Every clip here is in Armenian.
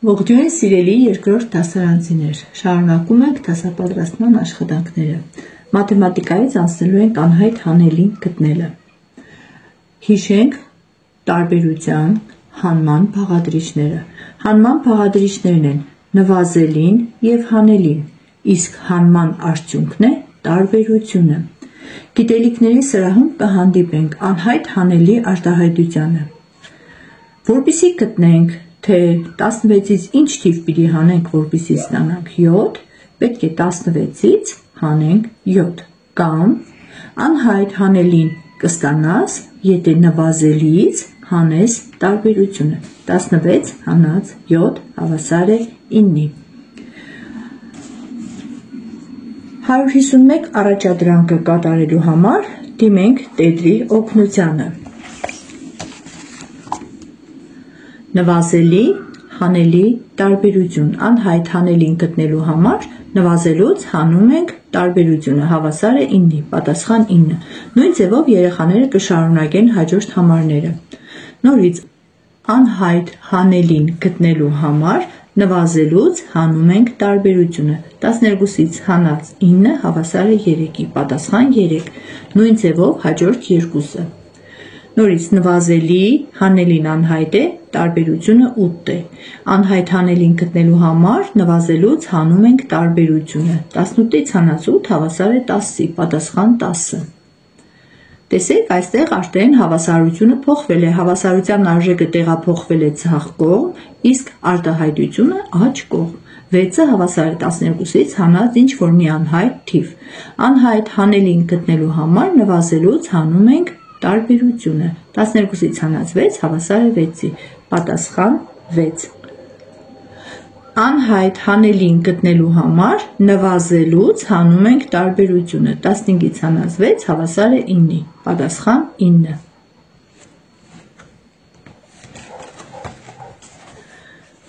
Ողջույն սիրելի երկրորդ դասարանցիներ, շարունակում ենք դասապատրաստման աշխատանքները։ Մաթեմատիկայից անցնելու ենք անհայտ հանելին գտնելը։ Հիշենք տարբերության հանման բաղադրիչները։ Հանման բաղադրիչներն են նվազելին և հանելին, իսկ հանման արդյունքն է տարբերությունը։ Գիտելիքների սրահում կհանդիպենք անհայտ հանելի արտահայտությանը։ Որպեսզի գտնենք, թե 16-ից ինչ թիվ պիտի հանենք, որպեսզի ստանանք 7, պետք է 16-ից հանենք 7, կամ անհայտ հանելին կստանաս, եթե նվազելիից հանես տարբերությունը, 16 հանած 7 հավասար է 9-ի։ 151 առաջադրանքը կատարելու համար դիմենք տետրի օգնությանը։ Նվազելի, հանելի տարբերություն, անհայտ հանելին գտնելու համար նվազելուց հանում ենք տարբերությունը, հավասար է 9-ի, պատասխան 9։ Նույն ձևով երեխաները կշարունակեն հաջորդ համարները։ Նորից անհայտ հանելին գտնելու համար նվազելուց հանում ենք տարբերությունը, 12-ից հանած 9 հավասար է 3-ի, պատասխան 3։ Նույն ձևով հաջորդ երկուսը։ Նորից նվազելի հանելին անհայտ է, տարբերությունը 8 է։ Անհայտ հանելին գտնելու համար նվազելուց հանում ենք տարբերությունը, 18-ից հանած 8 հավասար է 10-ի, պատասխան 10։ Տեսեք, այստեղ արդեն հավասարությունը փոխվել է, հավասարության արժեքը տեղափոխվել է ձախ կողմ, իսկ արտահայտությունը աջ կողմ։ 6-ը հավասար է 12-ից հանած ինչ-որ մի անհայտ թիվ։ Անհայտ հանելին գտնելու համար նվազելուց հանում ենք տարբերությունը, 12-ից հանած 6 հավասար է 6-ի, պատասխան 6։ Անհայտ հանելին գտնելու համար նվազելուց հանում ենք տարբերությունը, 15-ից հանած 6 հավասար է 9-ի, պատասխան 9։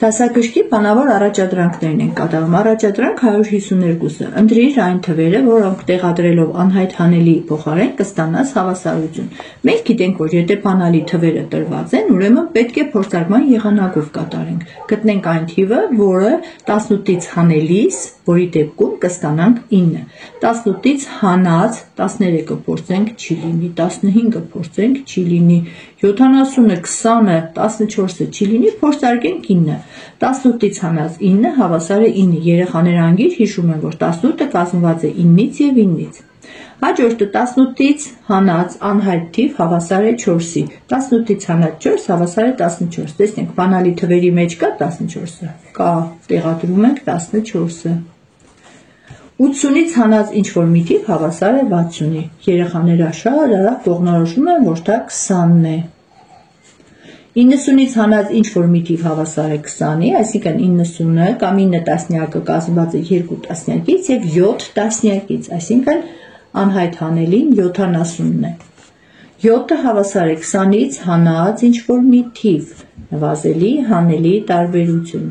Դասագրքի բանավոր առաջադրանքներն են կատարում։ Առաջադրանք 152-ը։ Ընտրիր այն թվերը, որոնք տեղադրելով անհայտ հանելի փոխարեն կստանաս հավասարություն։ Մենք գիտենք, որ եթե բանալի թվերը տրված են, ուրեմն պետք է փորձարկման եղանակով կատարենք։ Գտնենք այն թիվը, որը 18-ից հանելիս, որի դեպքում կստանանք 9։ 18-ից հանած 13-ը փորձենք չի լինի, 15-ը փորձենք չի լինի, 70-ը, 20-ը, 14-ը չի լինի, փորձարկենք 9։ 18-ից հանած 9 հավասար է 9, երեխաները անգիր հիշում են, որ 18-ը կազմված է 9-ից և 9-ից։ Հաջորդը 18-ից հանած անհայտ թիվ հավասար է 4-ի, 18-ից հանած 4 հավասար է 14, տեսնենք բանալի թվերի մեջ կա 14-ը, կա, տեղադրում ենք 14-ը։ 80-ից հանած ինչ-որ մի թիվ հավասար է 60-ի, երեխաները շատ արագ կողմնորոշում են, որ դա 20-ն է։ 90-ից հանած ինչ-որ մի թիվ հավասար է 20-ի, այսինքն 90-ը կամ 9 տասնյակը կազմված է 2 տասնյակից և 7 տասնյակից, այսինքն անհայտ հանելին 70-ն է։ 7-ը հավասար է 20-ից հանած ինչ-որ մի թիվ, նվազելի, հանելի տարբերություն։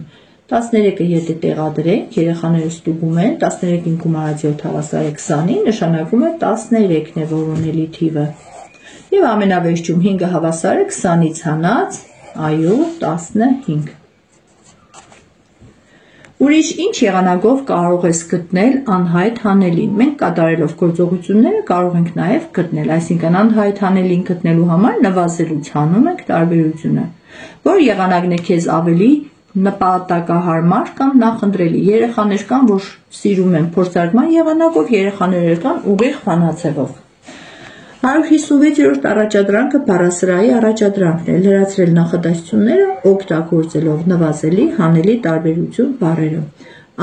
13-ը եթե տեղադրենք, երեխաները ստուգում են, 13-ին գումարած 7 հավասար է 20-ի, նշանակում է 13-ն է որոնելի թիվը։ Եվ ամենավերջում 5-ը հավասար է 20-ից հանած, այո, 15։ Ուրիշ ինչ եղանակով կարող ես գտնել անհայտ հանելին։ Մենք կատարելով գործողությունները կարող ենք նաև գտնել, այսինքն անհայտ հանելին գտնելու համար նվազելուց հանում ենք տարբերությունը։ Որ եղանակն է քեզ ավելի նպատակահարմար կամ նախընտրելի։ Երեխաներ կան, որ սիրում են փորձարկման եղանակով, երեխաներ կան ուղիղ բանացեղով։ 156-րդ առաջադրանքը բառասրահի առաջադրանքն է, լրացրել նախադասությունները օգտագործելով նվազելի, հանելի տարբերություն բառերը։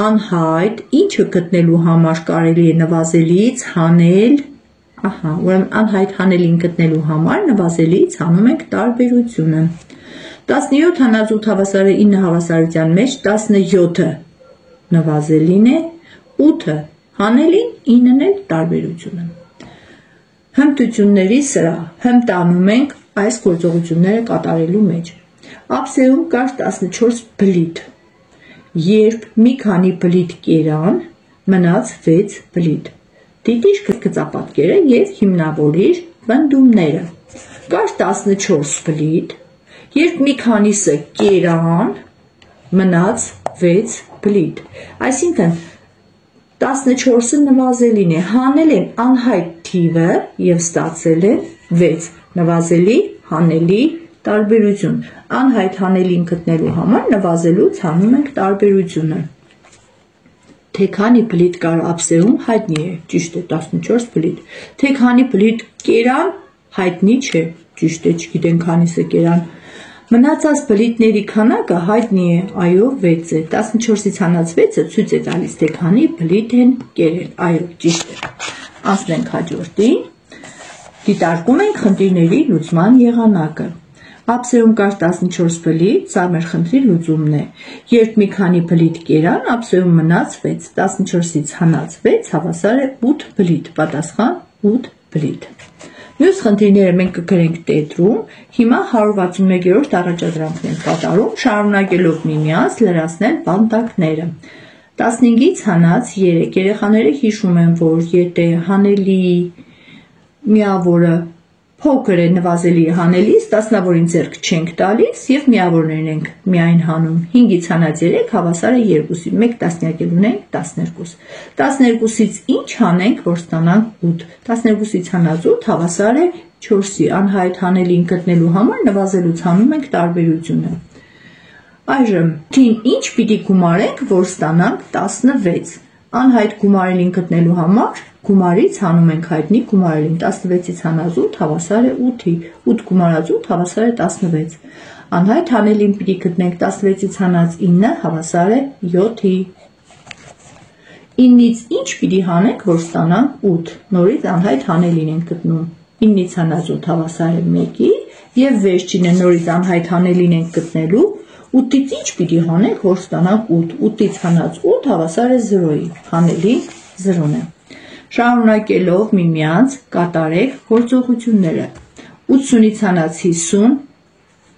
Անհայտ, ինչը գտնելու համար կարելի է նվազելիից հանել, ուրեմն անհայտ հանելին գտնելու համար նվազելիից հանում ենք տարբերությունը։ 17 հանած 8 հավասար է 9 հավասարության մեջ, 17-ը նվազելին է, 8-ը հանելին, 9-ն է տարբերությունը։ Հմտությունների սրահ, հմտանում ենք այս գործողությունները կատարելու մեջ։ Ափսեում կար 14 բլիթ, երբ մի քանի բլիթ կերան, մնաց 6 բլիթ։ Դիտիր գծապատկերը և հիմնավորիր պնդումները։ Կար 14 բլիթ, երբ մի քանիսը կերան, մնաց 6 բլիթ, այսինքն 14-ը նվազելին է, հանել են անհայտ թիվը և ստացել են 6, նվազելի, հանելի տարբերություն, անհայտ հանելին գտնելու համար նվազելուց հանում ենք տարբերությունը, թե քանի բլիթ կար ափսեում հայտնի է, ճիշտ է 14 բլիթ, թե քանի բլիթ կերան հայտնի չէ, ճիշտ է չգիտեն քանիսը կերան, մնացած բլիթների քանակը հայտնի է, այո 6 է, 14-ից հանած 6-ը ցույց է տալիս, թե քանի բլիթ են կերել, այո ճիշտ է, անցնենք հաջորդին, դիտարկում ենք խնդիրների լուծման եղանակը, ափսեում կար 14 բլիթ, սա մեր խնդրի լուծումն է, երբ մի քանի բլիթ կերան, ափսեում մնաց 6, 14-ից հանած 6 հավասար է 8 բլիթ, պատասխան 8 բլիթ։ Մյուս խնդիրները մենք կգրենք տետրում, հիմա 161-րդ առաջադրանքն ենք կատարում, շարունակելով միմյանց լրացնել բանտակները։ 15-ից հանած 3 երեխաները հիշում են, որ եթե հանելի միավորը փոքր է նվազելի հանելիս, տասնավորին ձեռք չենք տալիս և միավորներն ենք միայն հանում, 5-ից հանած 3 հավասար է 2-ի, 1 տասնյակ էլ ունենք 12, 12-ից ինչ հանենք, որ ստանանք 8, 12-ից հանած 8 հավասար է 4-ի, անհայտ հանելին գտնելու համար նվազելուց հանում ենք տարբերությունը, այժմ ինչ պիտի գումարենք, որ ստանանք 16, անհայտ գումարելին գտնելու համար գումարից հանում ենք հայտնի գումարելին, 16-ից հանած 8 հավասար է 8-ի, 8 գումարած 8 հավասար է 16, անհայտ հանելին պիտի գտնենք 16-ից հանած 9 հավասար է 7-ի, 9-ից ինչ պիտի հանենք, որ ստանանք 8, նորից անհայտ հանելին ենք գտնում, 9-ից հանած 8 հավասար է 1-ի և վերջինը նորից անհայտ հանելին ենք գտնելու, 8-ից ինչ պիտի հանենք, որ ստանանք 8, 8-ից հանած 8 հավասար է 0-ի, հանելին 0-ն է։ Շարունակելով միմյանց կատարեք գործողությունները, 80-ից հանած 50,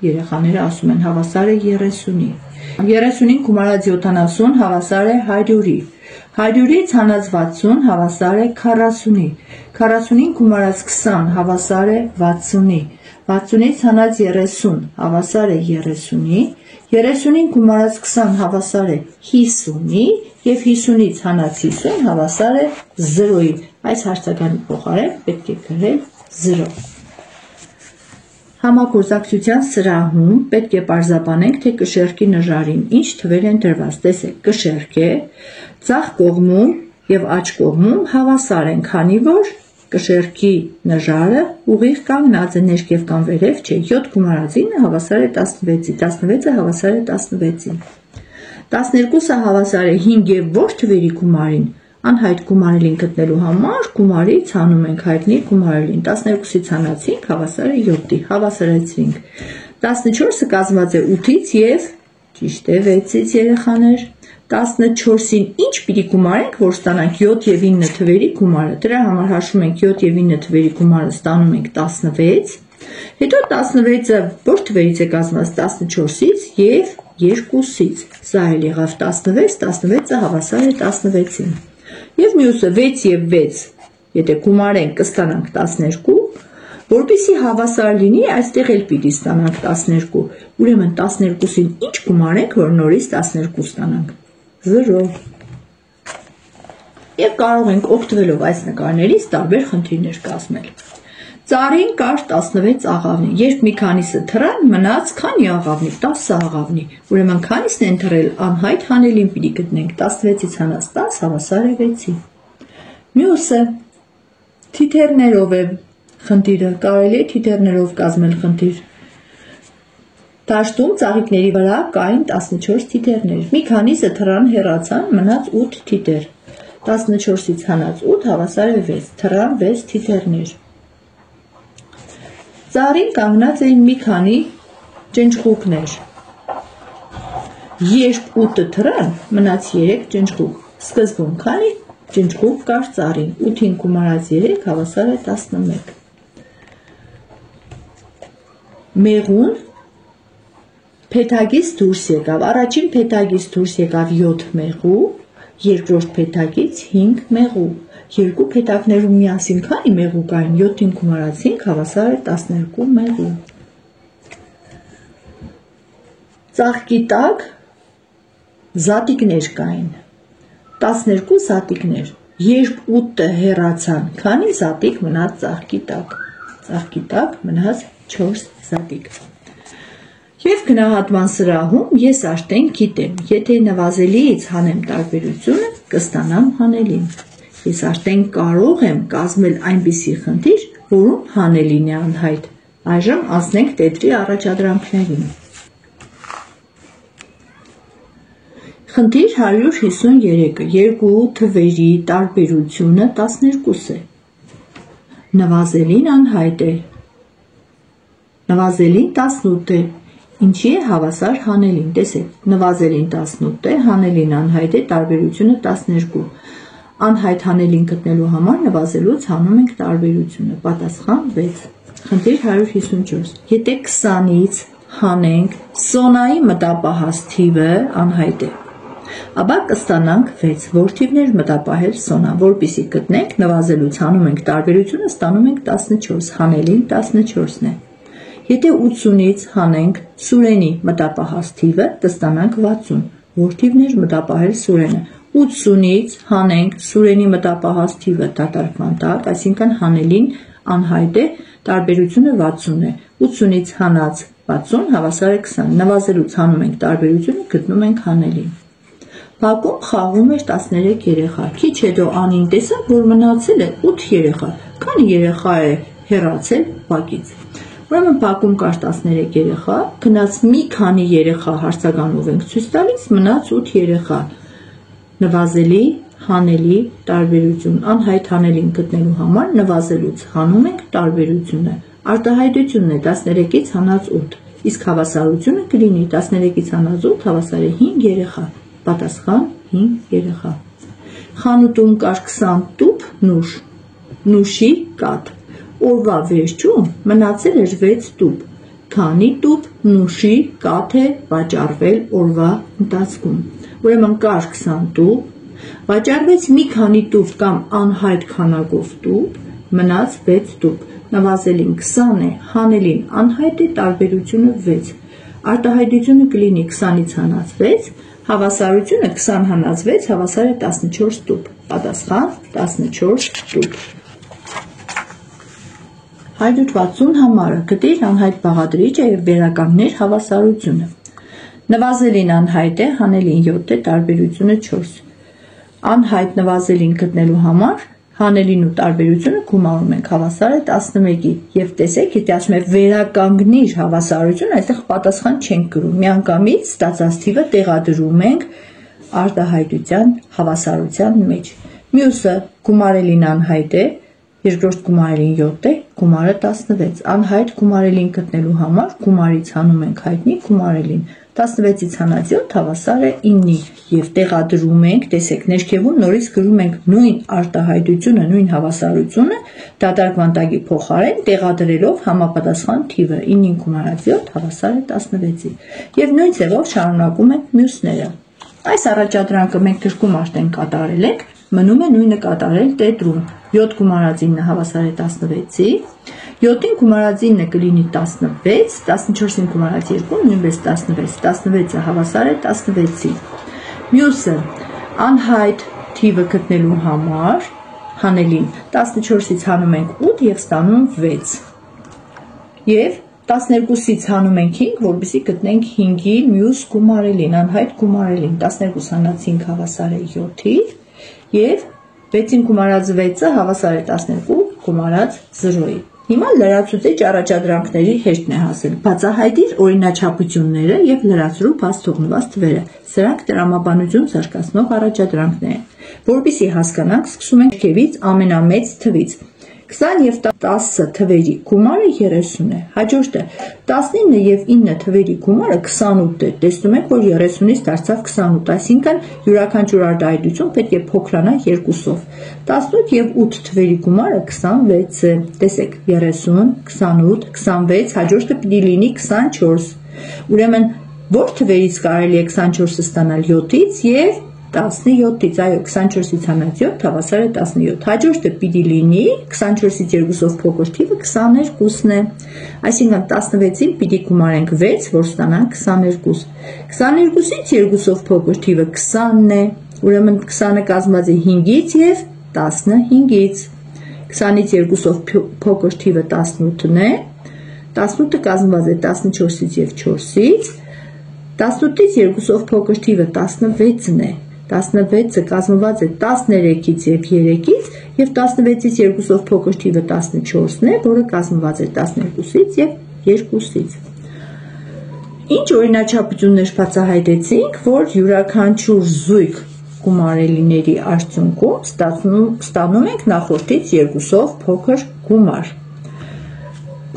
երեխաները ասում են հավասար է 30-ի, 30-ին գումարած 70 հավասար է 100-ի, 100-ից հանած 60 հավասար է 40-ի, 40-ին գումարած 20 հավասար է 60-ի, 60-ից հանած 30 հավասար է 30-ի, 30-ին գումարած 20 հավասար է 50-ի և 50-ից հանած 50 հավասար է 0-ի, այս հարցականի փոխարեն պետք է գրել 0։ Համագործակցության սրահում պետք է պարզաբանենք, թե կշեռքի նժարին ինչ թվեր են դրված, տեսեք կշեռք է, ձախ կողմում և աջ կողմում հավասար են, քանի որ կշեռքի նժարը ուղիղ կանգնած է ներքև կամ վերև չէ, 7 գումարած 9 հավասար է 16-ի, 16-ը հավասար է 16-ին, 12-ը հավասար է 5 և որ թվերի գումարին, անհայտ գումարելին գտնելու համար գումարից հանում ենք հայտնի գումարելին, 12-ից հանած 5 հավասար է 7-ի, հավասարեցրինք, 14-ը կազմված է 8-ից և ճիշտ է 6-ից երեխաներ, 14-ին ինչ պիտի գումարենք, որ ստանանք 7 և 9 թվերի գումարը, դրա համար հաշվում ենք 7 և 9 թվերի գումարը ստանում ենք 16, հետո 16-ը որ թվերից է կազմված 14-ից և 2-ից, սա էլ եղավ 16, 16-ը հավասար է 16-ին, և մյուսը 6 և 6, եթե գումարենք կստանանք 12, որպեսզի հավասար լինի, այստեղ էլ պիտի ստանանք 12, ուրեմն 12-ին ինչ գումարենք, որ նորից 12 ստանանք, 0, և կարող ենք օգտվելով այս նկարներից տարբեր խնդիրներ կազմել։ Ծառին կար 16 աղավնի, երբ մի քանիսը թռան, մնաց քանի աղավնի, 10 աղավնի, ուրեմն քանիսն են թռել, անհայտ հանելին պիտի գտնենք, 16-ից հանած 10 հավասար է 6-ի։ Մյուսը թիթեռներով է խնդիրը, կարելի է թիթեռներով կազմել խնդիր։ Դաշտում ծաղիկների վրա կային 14 թիթեռներ, մի քանիսը թռան հեռացան, մնաց 8 թիթեռ, 14-ից հանած 8 հավասար է 6, թռան 6 թիթեռներ։ Ծառին կանգնած էին մի քանի ճնճղուկներ, երբ 8-ը թռան, մնաց 3 ճնճղուկ, սկզբում քանի ճնճղուկ կար ծառին, 8-ին գումարած 3 հավասար է 11, մեղուն փեթակից դուրս եկավ, առաջին փեթակից դուրս եկավ 7 մեղու, երկրորդ փեթակից 5 մեղու, երկու փեթակներում միասին քանի մեղու կային, 7-ին գումարած 5 հավասար է 12 մեղու։ Ծաղկի տակ Զատիկներ կային, 12 զատիկներ, երբ 8-ը հեռացան, քանի զատիկ մնաց ծաղկի տակ, ծաղկի տակ մնաց 4 զատիկ, և գնահատման սրահում ես արդեն գիտեմ, եթե նվազելիից հանեմ տարբերությունը, կստանամ հանելին, ես արդեն կարող եմ կազմել այնպիսի խնդիր, որում հանելին է անհայտ, այժմ անցնենք տետրի առաջադրանքներին, Խնդիր 153-ը, երկու թվերի տարբերությունը 12 է, նվազելին անհայտ է, նվազելին 18 է, ինչի է հավասար հանելին, տեսեք, նվազելին 18 է, հանելին անհայտ է, տարբերությունը 12, անհայտ հանելին գտնելու համար նվազելուց հանում ենք տարբերությունը, պատասխան 6, խնդիր 154, եթե 20-ից հանենք սոնայի մտապահած թիվը անհայտ է, ապա կստանանք 6, որ թիվներ մտապահել սոնա, որպեսզի գտնենք, նվազելուց հանում ենք տարբերությունը, ստանում ենք 14, հանելին 14-ն է, եթե 80-ից հանենք Սուրենի մտապահած թիվը, կստանանք 60, որ թիվներ մտապահել Սուրենը, 80-ից հանենք Սուրենի մտապահած թիվը դատարկման տակ, այսինքն հանելին անհայտ է, տարբերությունը 60 է, 80-ից հանած 60 հավասար է 20, նվազելուց հանում ենք տարբերությունը, գտնում ենք հանելին, Բակում խաղում էր 13 երեխա, քիչ հետո Անին տեսավ, որ մնացել է 8 երեխա, քանի երեխա է հեռացել բակից, ուրեմն բակում կար 13 երեխա, գնաց մի քանի երեխա հարցականով ենք ցույց տալիս, մնաց 8 երեխա, նվազելի, հանելի տարբերություն, անհայտ հանելին գտնելու համար նվազելուց հանում ենք տարբերությունը, արտահայտությունն է 13-ից հանած 8, իսկ հավասարությունը կլինի 13-ից հանած 8 հավասար է 5 երեխա, պատասխան 5 երեխա, խանութում կար 20 տուփ նուշ, նուշի կաթ, օրվա վերջում մնացել էր 6 տուփ, քանի տուփ նուշի կաթ է վաճառվել օրվա ընթացքում, ուրեմն կար 20 տուփ, վաճառվեց մի քանի տուփ կամ անհայտ քանակով տուփ, մնաց 6 տուփ, նվազելին 20 է, հանելին անհայտ է, տարբերությունը 6, արտահայտությունը կլինի 20-ից հանած 6, հավասարությունը 20 հանած 6 հավասար է 14 տուփ, պատասխան 14 տուփ, 160 համարը, գտիր անհայտ բաղադրիչը և վերականգնիր հավասարությունը, նվազելին անհայտ է, հանելին 7 է, տարբերությունը 4, անհայտ նվազելին գտնելու համար հանելին ու տարբերությունը գումարում ենք, հավասար է 11-ի, և տեսեք, եթե ասում է վերականգնիր հավասարությունը, այստեղ պատասխան չենք գրում, միանգամից ստացած թիվը տեղադրում ենք արտահայտության հավասարության մեջ, մյուսը գումարելին անհայտ է, երկրորդ գումարելին 7 է, գումարը 16, անհայտ գումարելին գտնելու համար գումարից հանում ենք հայտնի գումարելին, 16-ից հանած 7 հավասար է 9-ի և տեղադրում ենք, տեսեք, ներքևում նորից գրում ենք նույն արտահայտությունը, նույն հավասարությունը, դատարկման տակի փոխարեն տեղադրելով համապատասխան թիվը 9-ին գումարած 7 հավասար է 16-ի և նույն ձևով շարունակում ենք մյուսները, այս առաջադրանքը մենք գրքում արդեն կատարել ենք, մնում է նույնը կատարել տետրում, 7 գումարած 9 հավասար է 16-ի, 7-ին գումարած 9 կլինի 16, 14-ին գումարած 2 նույնպես 16, 16-ը հավասար է 16-ի, մյուսը անհայտ թիվը գտնելու համար հանելին 14-ից հանում ենք 8 և ստանում 6 և 12-ից հանում ենք 5, որպեսզի գտնենք 5-ի մյուս գումարելին, անհայտ գումարելին, 12 հանած 5 հավասար է 7-ի և 6-ին գումարած 6-ը հավասար է 12 գումարած 0-ի։ Հիմա լրացուցիչ առաջադրանքների հեշտն է հասել, բացահայտիր օրինաչափությունները և լրացրու բաց թողնված թվերը, սրանք տրամաբանություն զարգացնող առաջադրանքներ են, որպեսզի հասկանանք, սկսում ենք ներքևից ամենամեծ թվից, 20 և 10 թվերի գումարը 30 է, հաջորդը 19 և 9 թվերի գումարը 28 է, տեսնում եք, որ 30-ից դարձավ 28, այսինքն յուրաքանչյուր արտահայտություն պետք է փոքրանա 2-ով, 18 և 8 թվերի գումարը 26 է, տեսեք, 30, 28, 26, հաջորդը պիտի լինի 24, ուրեմն որ թվերից կարելի է 24-ը ստանալ 7-ից և 17-ից, այո, 24-ից հանած 7 հավասար է 17։ Հաջորդը պիտի լինի 24-ից 2-ով փոքր թիվը 22-ն է։ Այսինքն 16-ին պիտի գումարենք 6, որ ստանանք 22։ 22-ից 2-ով փոքր թիվը 20-ն է։ Ուրեմն 20-ը կազմված է 5-ից եւ 15-ից։ 20-ից 2-ով փոքր թիվը 18-ն է։ 18-ը կազմված է 14-ից եւ 4-ից։ 18-ից 2-ով փոքր թիվը 16-ն է։ 16-ը կազմված է 13-ից եւ 3-ից եւ 16-ից 2-ով փոքր թիվը 14-ն է, որը կազմված է 12-ից եւ 2-ից։ Ինչ օրինաչափություններ բացահայտեցինք, որ յուրաքանչյուր զույգ գումարելիների արդյունքում ստանում ենք նախորդից 2-ով փոքր գումար։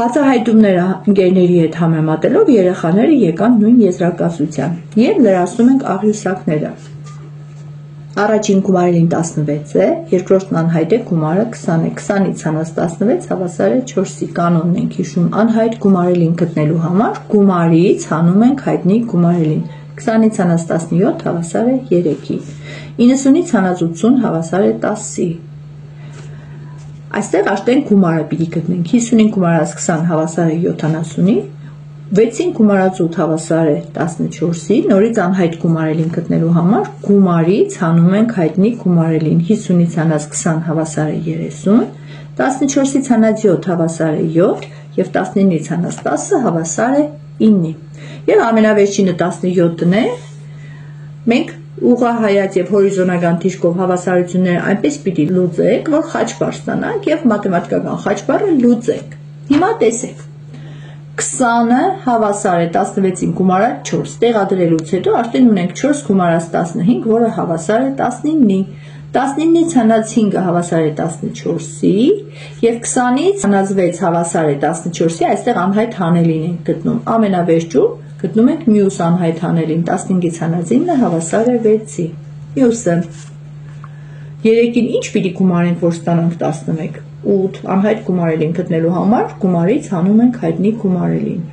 Բացահայտումները ընկերների հետ համեմատելով երեխաները եկան նույն եզրակացության եւ լրացնում ենք աղյուսակները։ Առաջին գումարելին 16 է, երկրորդն անհայտ է, գումարը 20 է, 20-ից հանած 16 հավասար է 4-ի, կանոնն ենք հիշում, անհայտ գումարելին գտնելու համար գումարից հանում ենք հայտնի գումարելին, 20-ից հանած 17 հավասար է 3-ի, 90-ից հանած 80 հավասար է 10-ի, այստեղ աշտենք գումարը պիտի գտնենք, 50-ին գումարած 20 հավասար է 70-ի, 6-ին գումարած 8 հավասար է 14-ի, նորից անհայտ գումարելին գտնելու համար գումարից հանում ենք հայտնի գումարելին, 50-ից հանած 20 հավասար է 30, 14-ից հանած 7 հավասար է 7 եւ 19-ից հանած 10 հավասար է 9-ի։ Եվ ամենավերջինը 17-ն է, մենք ուղղահայաց եւ հորիզոնական թիժկով հավասարությունները այնպես պիտի լուծենք, որ խաչբար ստանանք եւ մաթեմատիկական խաչբարը լուծենք։ Հիմա տեսեք 20-ը հավասար է 16-ին գումարած 4, տեղադրելուց հետո արդեն ունենք 4 գումարած 15, որը հավասար է 19-ի, 19-ից հանած 5-ը հավասար է 14-ի եւ 20-ից հանած 6 հավասար է 14-ի, այստեղ անհայտ հանելին ենք գտնում, ամենավերջում գտնում ենք մյուս անհայտ հանելին, 15-ից հանած 9-ը հավասար է 6-ի, մյուսը, 3-ին ինչ պիտի գումարենք, որ ստանանք 11, 8 անհայտ գումարելին գտնելու համար գումարից հանում ենք հայտնի գումարելին,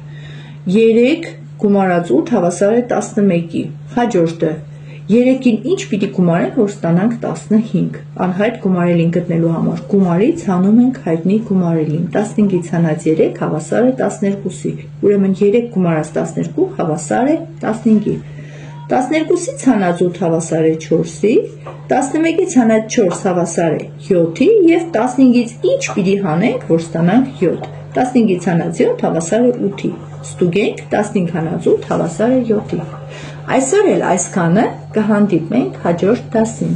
3 գումարած 8 հավասար է 11-ի, հաջորդը 3-ին ինչ պիտի գումարենք, որ ստանանք 15, անհայտ գումարելին գտնելու համար գումարից հանում ենք հայտնի գումարելին, 15-ից հանած 3 հավասար է 12-ի, ուրեմն 3 գումարած 12 հավասար է 15-ի, 12-ից հանած 8 հավասար է 4-ի, 11-ից հանած 4 հավասար է 7-ի եւ 15-ից ինչ պիտի հանենք, որ ստանանք 7, 15-ից հանած 7 հավասար է 8-ի, ստուգենք 15 հանած 8 հավասար է 7-ի, այսօր էլ այսքանը, կհանդիպենք հաջորդ դասին։